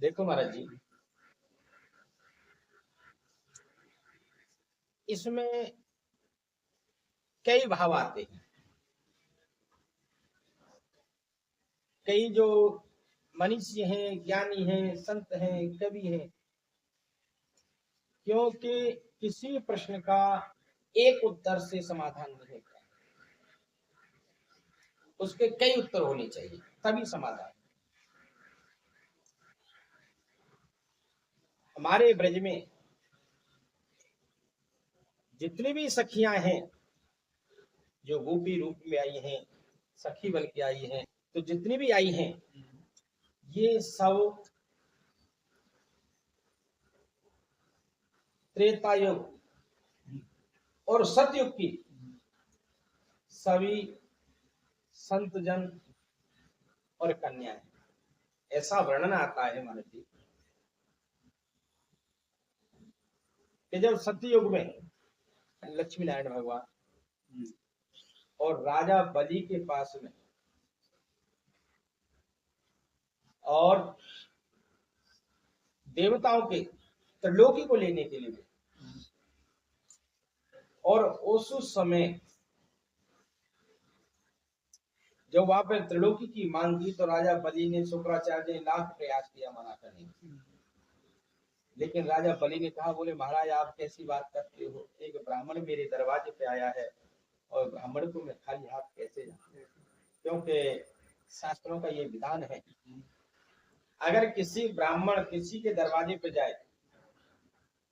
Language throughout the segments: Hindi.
देखो महाराज जी, इसमें कई भाव आते हैं। कई जो मनुष्य हैं, ज्ञानी हैं, संत हैं, कवि हैं, क्योंकि किसी प्रश्न का एक उत्तर से समाधान नहीं होता, उसके कई उत्तर होने चाहिए तभी समाधान। हमारे ब्रज में जितनी भी सखियां हैं जो गोपी रूप में आई हैं, सखी बन के आई हैं, तो जितनी भी आई हैं ये सब त्रेता युग और सतयुग की सभी संत जन और कन्याएं, ऐसा वर्णन आता है महाराज जी कि जब सतयुग में लक्ष्मी नारायण भगवान और राजा बलि के पास में और देवताओं के त्रिलोकी को लेने के लिए, और उस समय जब वहां पर त्रिलोकी की मांग की तो राजा बलि ने, शुक्राचार्य ने लाख प्रयास किया मना करने, लेकिन राजा बलि ने कहा, बोले महाराज आप कैसी बात करते हो, एक ब्राह्मण मेरे दरवाजे पे आया है और ब्राह्मण को मैं खाली हाथ कैसे जाऊं, क्योंकि शास्त्रों का ये विधान है, अगर किसी ब्राह्मण किसी के दरवाजे पे जाए,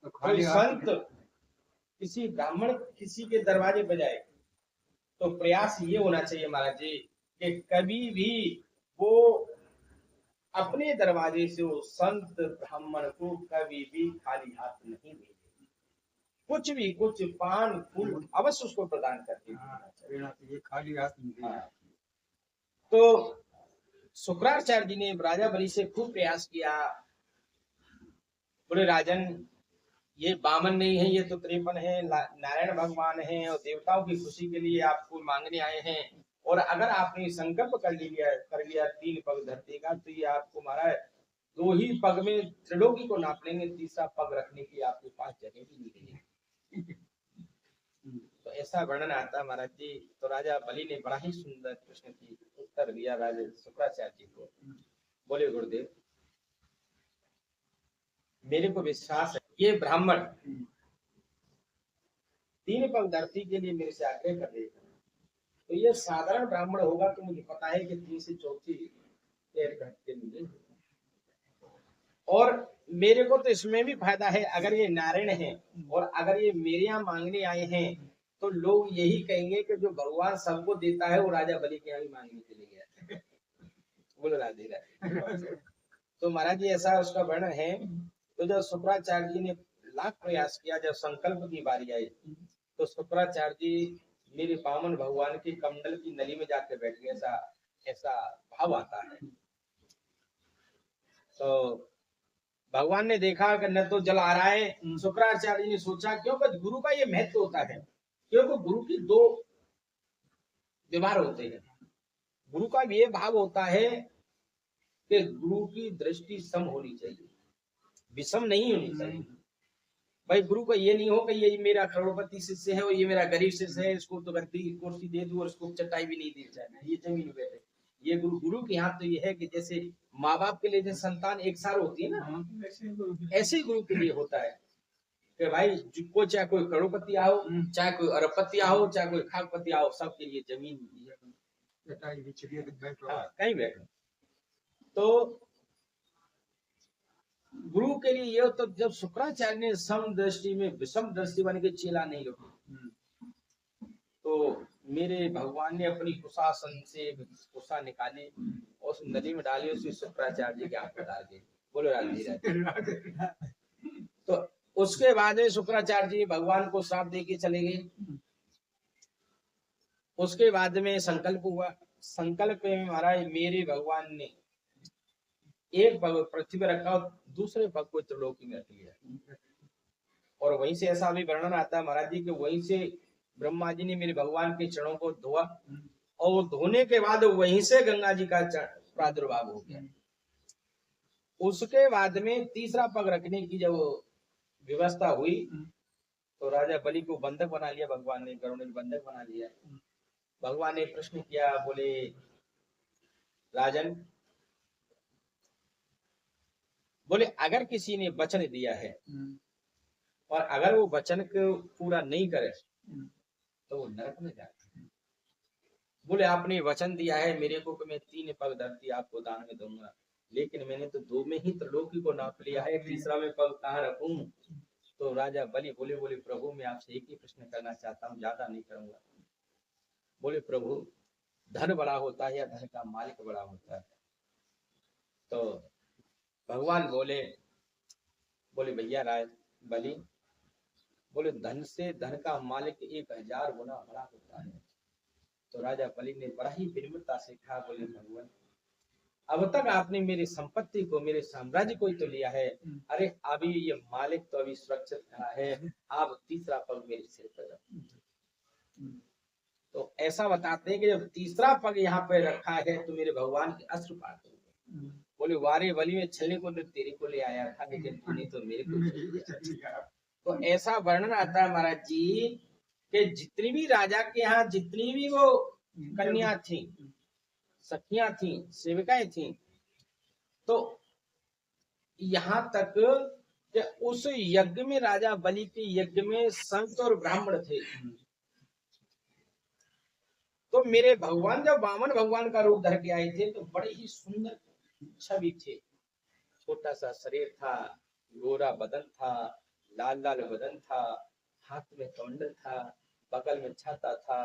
कोई संत किसी ब्राह्मण किसी के दरवाजे पे जाए, तो प्रयास ये होना चाहिए महाराज जी कि कभी भी वो अपने दरवाजे से वो संत ब्राह्मण को कभी भी खाली हाथ नहीं दे, कुछ भी, कुछ पान फूल अवश्य उसको प्रदान करके ये खाली हाथ नहीं। तो शुक्राचार्य जी ने राजा बलि से खूब प्रयास किया, बोले राजन ये बामन नहीं है, ये तो 53 है, नारायण भगवान है और देवताओं की खुशी के लिए आपको मांगने आए हैं, और अगर आपने संकल्प कर लिया 3 पग धरती का, तो ये आपको महाराज 2 ही पग में त्रिलोकी को नाप लेंगे, तीसरा पग रखने की आपके पास जगह भी नहीं मिलेगी। तो ऐसा वर्णन आता है महाराज जी। तो राजा बलि ने बड़ा ही सुंदर प्रश्न की उत्तर दिया राजा शुक्राचार्य जी को, बोले गुरुदेव मेरे को विश्वास है ये ब्राह्मण 3 पग धरती के लिए मेरे से आग्रह कर देगा, तो ये साधारण ब्राह्मण होगा तो मुझे पता है कि 3 से 4 पैर घटते मिले, और मेरे को तो इसमें भी फायदा है, अगर ये नारायण है और अगर ये मेरे यहाँ मांगने आए हैं तो लोग यही कहेंगे कि जो भगवान सबको देता है वो राजा बलि के यहाँ भी मांगने चले गया। बोलो राधे राधे। तो महाराज जी ऐसा उसका वर्णन है। तो जब शुक्राचार्य जी ने लाख प्रयास किया, जब संकल्प की बारी आई तो शुक्राचार्य जी मेरे पावन भगवान के कमंडल की नली में जाकर बैठ गए, ऐसा भाव आता है। तो भगवान ने देखा कि न तो जल आ रहा है, शुक्राचार्य ने सोचा क्योंकि गुरु का ये महत्व होता है, क्योंकि गुरु की 2 व्यवहार होते हैं। गुरु का ये भाव होता है कि गुरु की दृष्टि सम होनी चाहिए, विषम नहीं होनी चाहिए। भाई गुरु को ये नहीं हो कि ये मेरा करोड़पति शिष्य है और ये मेरा गरीब शिष्य है, इसको तो गद्दी कुर्सी दे दूं और इसको चटाई भी नहीं दी जाए, ये जमीन में बैठे। ये गुरु के हाथ तो ये है कि जैसे माँ बाप के लिए जैसे संतान एक सार होती है ना, ऐसे ही गुरु के लिए होता है कि भाई को चाहे कोई करोड़पति आओ, चाहे कोई अरबपति आओ, चाहे कोई खाकपति आओ, सबके लिए जमीन कहीं बैठो। तो गुरु के लिए ये तो जब शुक्राचार्य ने सम दृष्टि में विषम दृष्टि बन के चेला नहीं रखा, तो मेरे भगवान ने अपनी कुशासन से कुशा निकाली और उस नदी में डाली, उसी शुक्राचार्य जी के हाथ में डाल दी। बोलो राधे। तो उसके बाद में शुक्राचार्य जी भगवान को श्राप दे के चले गए। उसके बाद में संकल्प हुआ, संकल्प में महाराज मेरे भगवान ने एक पग पृथ्वी पर रखा और दूसरे पग को त्रिलोकी में रख लिया, और वहीं से ऐसा भी वर्णन आता है महाराज जी कि वहीं से ब्रह्मा जी ने मेरे भगवान के चरणों को धोआ, और धोने के बाद वहीं से गंगा जी का प्रादुर्भाव हो गया। उसके बाद में तीसरा पग रखने की जब व्यवस्था हुई तो राजा बलि को बंधक बना लिया भगवान ने, गरुड़ ने बंधक बना लिया। भगवान ने प्रश्न किया, बोले राजन, बोले अगर किसी ने वचन दिया है और अगर वो वचन को पूरा नहीं करे तो वो नरक में जाता है। बोले आपने वचन दिया है मेरे को कि मैं 3 पग धरती आपको दान में दूंगा, लेकिन मैंने तो 2 में ही त्रिलोकी को नाप लिया है, तीसरा में पग कहाँ रखूं? तो राजा बलि बोले, बोले प्रभु मैं आपसे एक ही प्रश्न करना चाहता हूँ, ज्यादा नहीं करूंगा। बोले प्रभु धन बड़ा होता है या धन का मालिक बड़ा होता है? तो भगवान बोले, बोले भैया राज बलि, बोले धन से धन का मालिक 1000 गुना बड़ा होता है। तो राजा बलि ने बड़ा ही विनम्रता से कहा, बोले भगवान अब तक आपने मेरी संपत्ति को, मेरे साम्राज्य को ही तो लिया है, अरे अभी ये मालिक तो अभी सुरक्षित खड़ा है, आप तीसरा पग मेरे सिर पर रखो। तो ऐसा बताते हैं कि जब तीसरा पग यहाँ पे रखा है तो मेरे भगवान के अश्रुपात हो गए। बोले वारे बलि में छलने को तो तेरे को ले आया था, लेकिन तूने तो मेरे को। तो ऐसा वर्णन आता है महाराज जी कि जितनी भी राजा के यहाँ जितनी भी वो कन्या थी, सखियां थी, सेविकाएं थी, तो यहाँ तक कि उस यज्ञ में, राजा बलि के यज्ञ में संत और ब्राह्मण थे। तो मेरे भगवान जब वामन भगवान का रूप धर के आए थे तो बड़े ही सुंदर छवि थे। छोटा सा शरीर था, गोरा बदन था, लाल लाल बदन था, हाथ में कमंडल था, बगल में छाता था,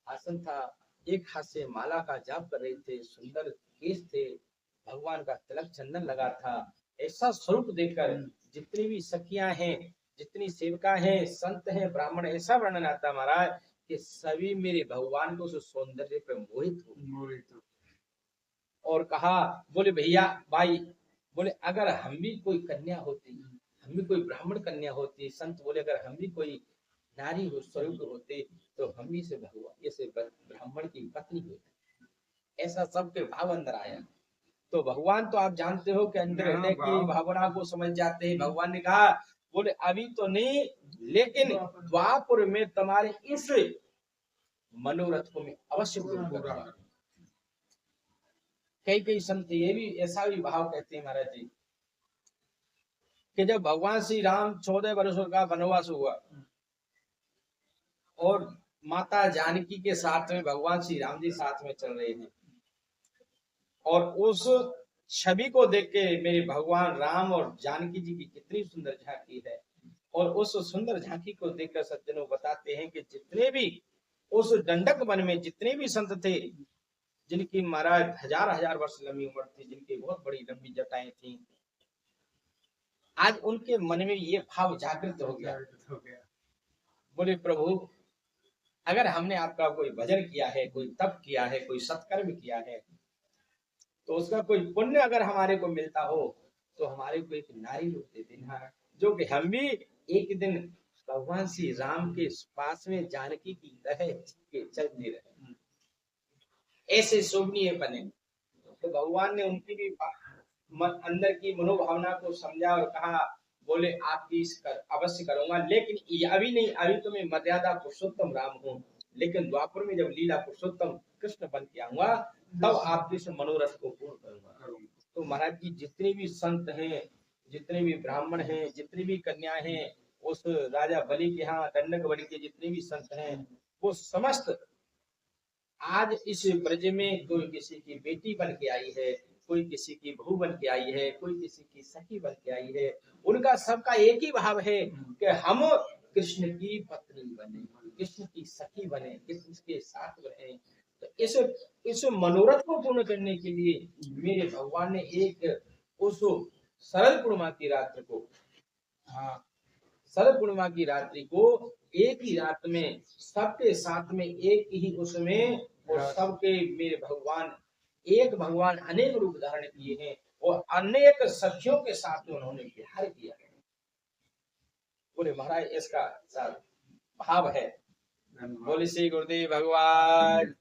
आसन था, एक हाथ से माला का जाप कर रहे थे, सुंदर केश थे, भगवान का तिलक चंदन लगा था। ऐसा स्वरूप देखकर जितनी भी सखियां हैं, जितनी सेविका हैं, संत हैं, ब्राह्मण, ऐसा वर्णन आता महाराज कि सभी मेरे भगवान को उस सौंदर्य पर मोहित हो। और कहा, बोले भैया भाई, बोले अगर हम भी कोई कन्या होती, हम भी कोई ब्राह्मण कन्या होती, संत बोले अगर हम भी कोई नारी हो, स्वरूप होते, तो हम भी से भगवान ऐसे ब्राह्मण की पत्नी होती। ऐसा सबके भाव अंदर आया। तो भगवान तो आप जानते हो कि अंदर हृदय की भावना को समझ जाते हैं। भगवान ने कहा, बोले अभी तो नहीं, लेकिन द्वापर में तुम्हारे इस मनोरथ को मैं अवश्य पूर्ण करूंगा। कई कई संत ये भी ऐसा भी भाव कहते हैं महाराज जी कि जब भगवान श्री राम 14 वर्षों का वनवास हुआ और माता जानकी के साथ में भगवान श्री राम जी साथ में चल रहे हैं, और उस छवि को देख के मेरे भगवान राम और जानकी जी की कितनी सुंदर झांकी है। और उस सुंदर झांकी को देखकर सज्जनों बताते हैं कि जितने भी उस दंडक वन में जितने भी संत थे, जिनकी महाराज 1000 वर्ष लंबी उम्र थी, जिनकी बहुत बड़ी लंबी जटाएं थी, आज उनके मन में ये भाव जागृत हो गया। बोले प्रभु अगर हमने आपका कोई भजन किया है, कोई तप किया है, कोई सत्कर्म किया है, तो उसका कोई पुण्य अगर हमारे को मिलता हो तो हमारे को एक नारी रूप दे देना, जो कि हम भी एक दिन भगवान श्री राम के पास में जानकी की तरह चलते रहे, ऐसे शोभनीय बने। तो भगवान ने उनकी भी अंदर की मनोभावना को समझा और कहा, बोले आपकी अवश्य करूंगा, लेकिन अभी नहीं, अभी तो मैं मर्यादा पुरुषोत्तम राम हूँ, लेकिन द्वापर में जब लीला पुरुषोत्तम कृष्ण बन के आऊंगा तब आपके इस मनोरथ को पूर्ण करूंगा। तो महाराज जी जितने भी संत हैं, जितने भी ब्राह्मण हैं, जितनी भी कन्याएं हैं, उस राजा बलि के यहाँ दंडक बलि के जितने भी संत हैं, वो समस्त आज इस ब्रज में कोई किसी की बेटी बन के आई है, कोई किसी की बहू बन के आई है, कोई किसी की सखी बन के आई है, उनका सबका एक ही भाव है कि हम कृष्ण की पत्नी बने, कृष्ण की सखी बने, कृष्ण के साथ रहे। तो इस मनोरथ को पूर्ण करने के लिए मेरे भगवान ने एक उस शरद पूर्णिमा की रात्रि को, हाँ शरद पूर्णिमा की रात्रि को एक ही रात में सबके साथ में एक ही उसमें और सबके मेरे भगवान, एक भगवान अनेक रूप धारण किए हैं और अनेक सखियों के साथ में उन्होंने विहार किया है। बोले महाराज इसका भाव है। बोले श्री गुरुदेव भगवान।